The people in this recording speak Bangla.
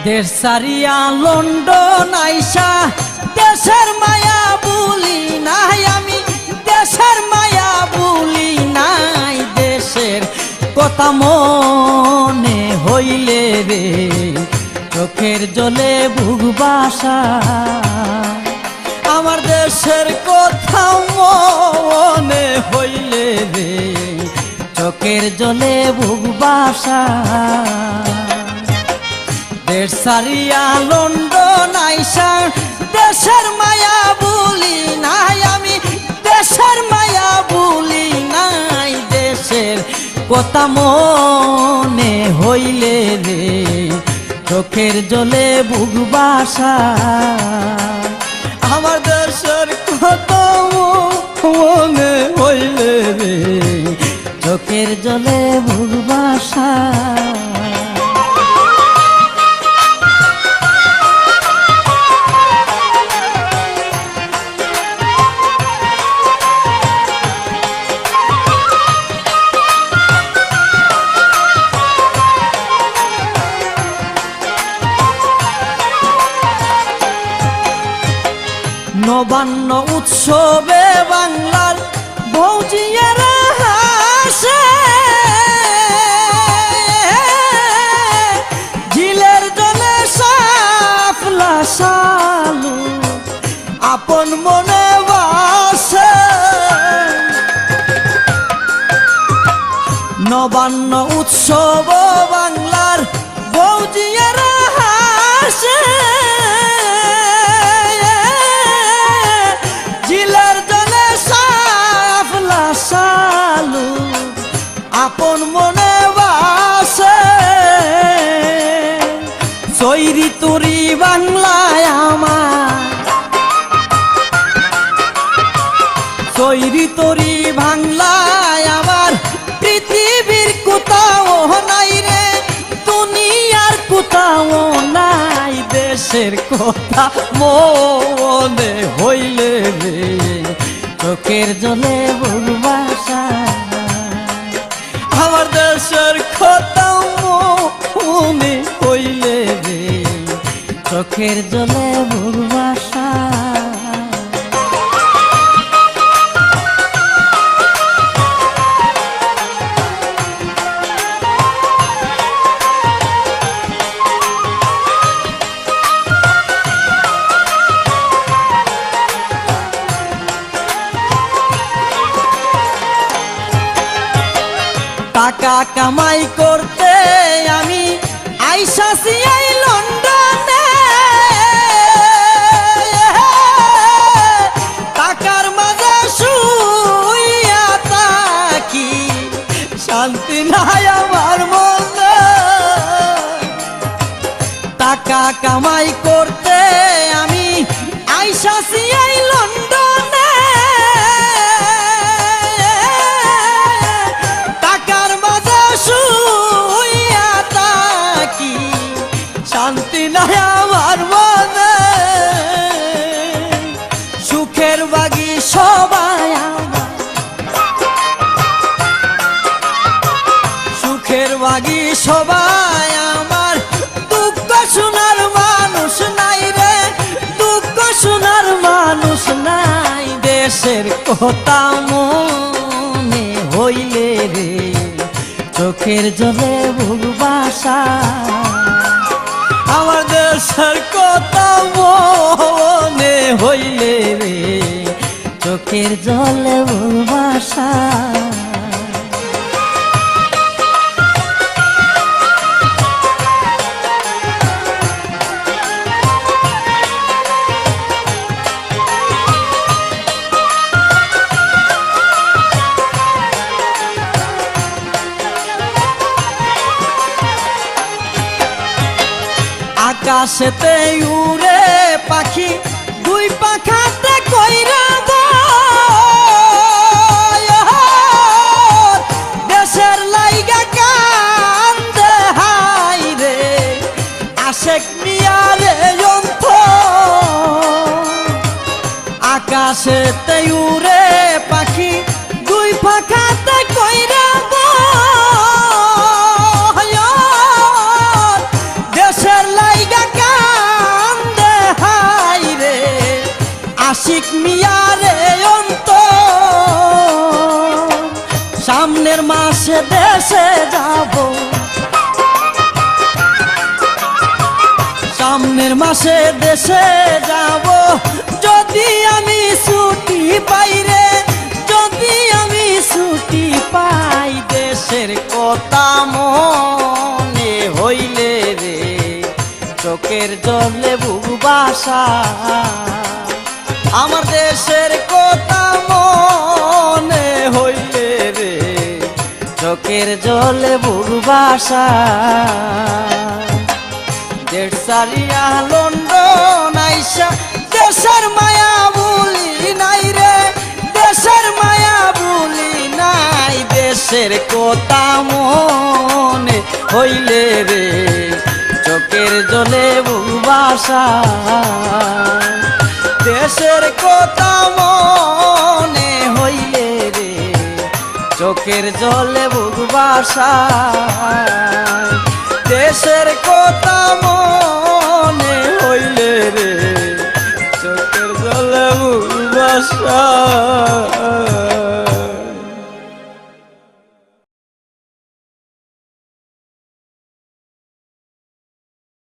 দেশ সারিয়া লন্ডন আইসা দেশের মায়া ভুলি নাই আমি, দেশের মায়া ভুলি নাই। দেশের কথা মনে হইলে রে চোখের জলে বুক বাসা। আমার দেশের কথা মনে হইলে রে চোখের জলে বুক বাসা। দেশ সারিয়া লন্ডন আইসা দেশের মায়া ভুলি নাই আমি, দেশের মায়া ভুলি নাই। দেশের কথা মনে হইলে রে চোখের জলে বুক বাসা। আমার দেশের কথা মনে হইলে রে চোখের জলে বুক বাসা। নবান্ন উৎসবে বাংলার বৌজিয়ারা হাসে, ঝিলের জলে সাফলা সালু আপন মনে বাসে। নবান্ন উৎসব বাংলার বৌজিয়ারা হাসে, আপন মনে বাসে। সৈরি তুরি বাংলায় আমার, সৈরি তরি বাংলায় আমার পৃথিবীর কোথাও নাই রে, দুনিয়ার কোথাও নাই। দেশের কথা মনে হইলে রে চোখের জলে বুক বাসা। আমার দেশের কথা মনে হইলে রে চোখের জলে বুক বাসা। টাকা কামাই করতে আমি আইসাছি এই লন্ডনে, টাকার মাঝে শুইয়া থাকি শান্তি নাই আমার মনে। টাকা কামাই করতে আমি আইসাছি এই লন্ডনে, শান্তি নাই আমার মনে। সুখের বাগি সবাই আমার, সুখের বাগি সবাই আমার, দুঃখ শোনার মানুষ নাই রে, দুঃখ শোনার মানুষ নাই। দেশের কথা মনে হইলে রে চোখের জলে বুক বাসা। আমার দেশের কথা মনে হইলে রে চোখের জলে বুক বাসা। আকাশেতে উড়ে পাখি দুই পাখাতে কইরা দেশের লাইগা কান্দে হাই রে আশেক মিয়ারে যন্ত্র। আকাশেতে উড়ে পাখি দুই পাখাতে কইরা দেশের লাইগা মাসে দেশে যাব, সামনের মাসে দেশে যাব, যদি আমি ছুটি পাই রে, যদি আমি ছুটি পাই। দেশের কথা মনে হইলে রে চোখের জলে বুক বাসা, আমার দেশের কথা মনে হইলে রে চোখের জলে বুক বাসা। দেশ সারিয়া লন্ডন আইসা দেশের মায়া ভুলি নাই রে, দেশের মায়া ভুলি নাই। দেশের কথা মনে হইলে রে চোখের জলে বুক বাসা, দেশের কথা মনে হইলে রে চোখের জলে বুক বাসা, দেশের কথা মনে হইলে রে চোখের জলে বুক বাসা।